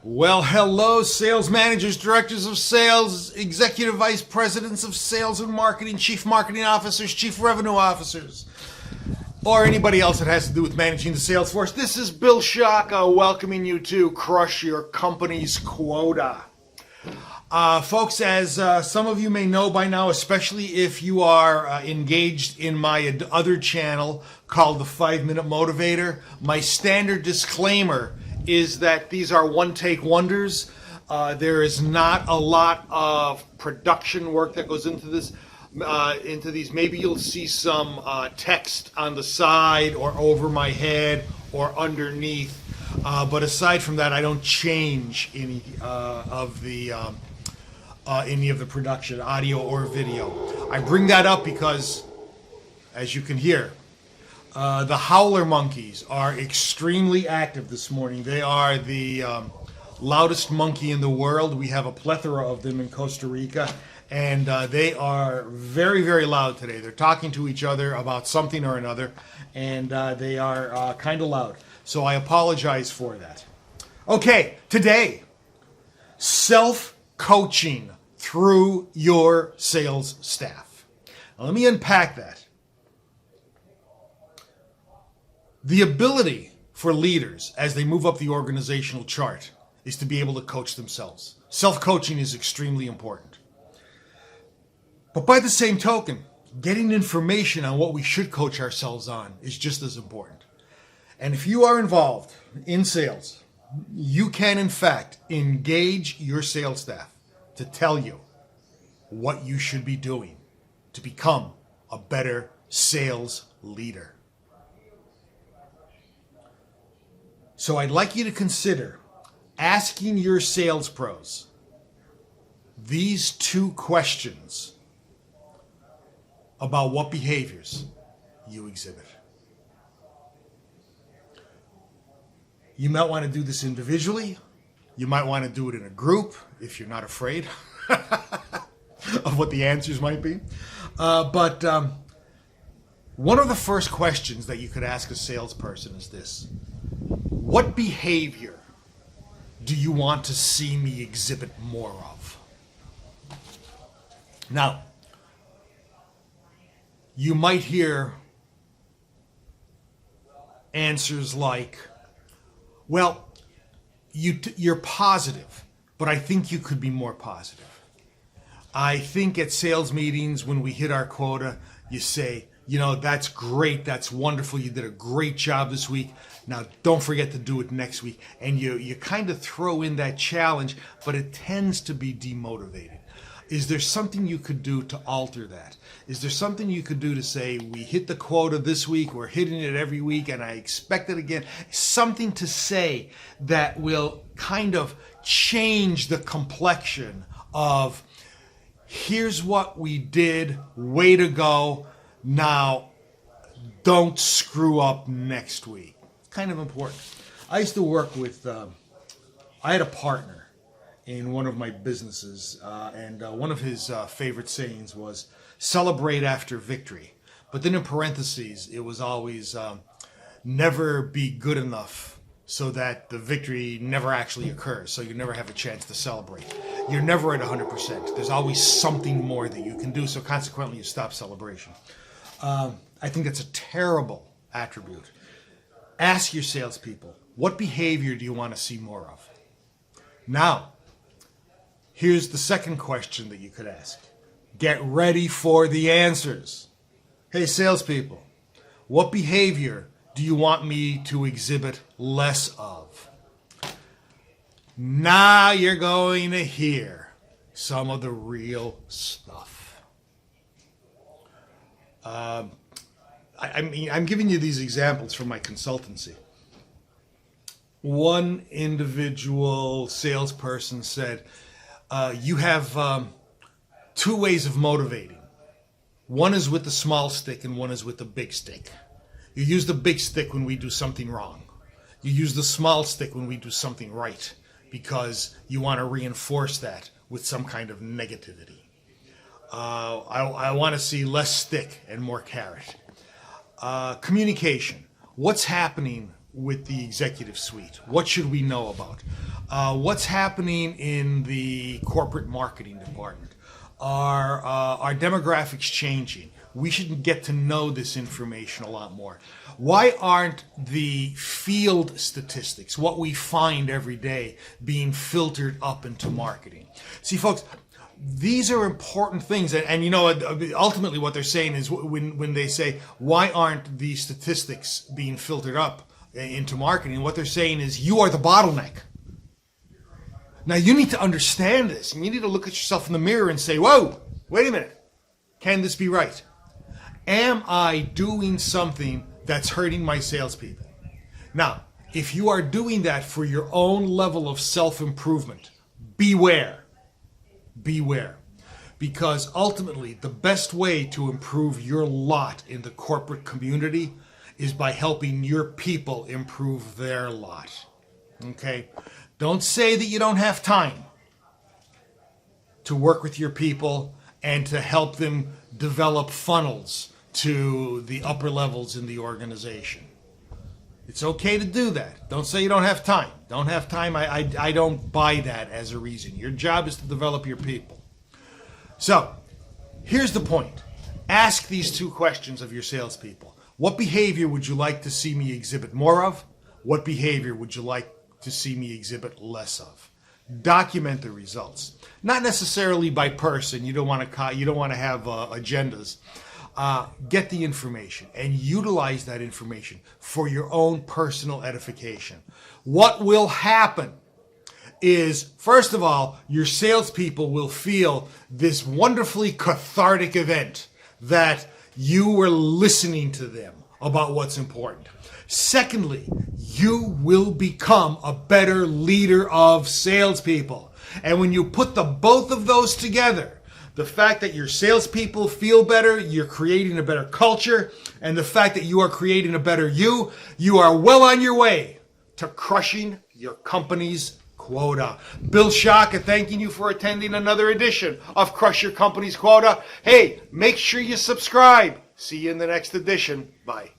Well, hello, sales managers, directors of sales, executive vice presidents of sales and marketing, chief marketing officers, chief revenue officers, or anybody else that has to do with managing the sales force. This is Bill Shaka welcoming you to Crush Your Company's Quota. Folks, as some of you may know by now, especially if you are engaged in my other channel called the 5-Minute Motivator, my standard disclaimer is that these are one-take wonders. There is not a lot of production work that goes into this. Maybe you'll see some text on the side or over my head or underneath. But aside from that, I don't change any of the production, audio or video. I bring that up because, as you can hear, the howler monkeys are extremely active this morning. They are the loudest monkey in the world. We have a plethora of them in Costa Rica, and they are very, very loud today. They're talking to each other about something or another, and they are kind of loud. So I apologize for that. Okay, today, self-coaching through your sales staff. Now, let me unpack that. The ability for leaders as they move up the organizational chart is to be able to coach themselves. Self-coaching is extremely important. But by the same token, getting information on what we should coach ourselves on is just as important. And if you are involved in sales, you can in fact engage your sales staff to tell you what you should be doing to become a better sales leader. So I'd like you to consider asking your sales pros these two questions about what behaviors you exhibit. You might want to do this individually. You might want to do it in a group if you're not afraid of what the answers might be. But one of the first questions that you could ask a salesperson is this: what behavior do you want to see me exhibit more of? Now, you might hear answers like, well, you're positive, but I think you could be more positive. I think at sales meetings when we hit our quota, you say, you know, that's great, that's wonderful, you did a great job this week. Now, don't forget to do it next week. And you kind of throw in that challenge, but it tends to be demotivated. Is there something you could do to alter that? Is there something you could do to say, we hit the quota this week, we're hitting it every week, and I expect it again? Something to say that will kind of change the complexion of, here's what we did, way to go, now don't screw up next week. Kind of important. I used to work with, I had a partner in one of my businesses, and one of his favorite sayings was, celebrate after victory. But then in parentheses, it was always, never be good enough so that the victory never actually occurs, so you never have a chance to celebrate. You're never at 100%. There's always something more that you can do, so consequently you stop celebration. I think that's a terrible attribute. Ask your salespeople, what behavior do you want to see more of? Now, here's the second question that you could ask. Get ready for the answers. Hey, salespeople, what behavior do you want me to exhibit less of? Now you're going to hear some of the real stuff. I'm giving you these examples from my consultancy. One individual salesperson said, you have two ways of motivating. One is with the small stick and one is with the big stick. You use the big stick when we do something wrong. You use the small stick when we do something right, because you want to reinforce that with some kind of negativity. I want to see less stick and more carrot. Communication. What's happening with the executive suite? What should we know about? What's happening in the corporate marketing department? Are demographics changing? We should get to know this information a lot more. Why aren't the field statistics, what we find every day, being filtered up into marketing? See, folks, these are important things. And you know, ultimately what they're saying is when they say, why aren't the statistics being filtered up into marketing? What they're saying is, you are the bottleneck. Now, you need to understand this, and you need to look at yourself in the mirror and say, whoa, wait a minute. Can this be right? Am I doing something that's hurting my salespeople? Now, if you are doing that for your own level of self-improvement, beware. Beware. Because ultimately, the best way to improve your lot in the corporate community is by helping your people improve their lot. Okay? Don't say that you don't have time to work with your people and to help them develop funnels to the upper levels in the organization. It's okay to do that. Don't say you don't have time. Don't have time. I don't buy that as a reason. Your job is to develop your people. So, here's the point. Ask these two questions of your salespeople. What behavior would you like to see me exhibit more of? What behavior would you like to see me exhibit less of? Document the results. Not necessarily by person. You don't want to have agendas. Get the information and utilize that information for your own personal edification. What will happen is, first of all, your salespeople will feel this wonderfully cathartic event that you were listening to them about what's important. Secondly, you will become a better leader of salespeople. And when you put the both of those together, the fact that your salespeople feel better, you're creating a better culture, and the fact that you are creating a better you, you are well on your way to crushing your company's quota. Bill Shaka thanking you for attending another edition of Crush Your Company's Quota. Hey, make sure you subscribe. See you in the next edition. Bye.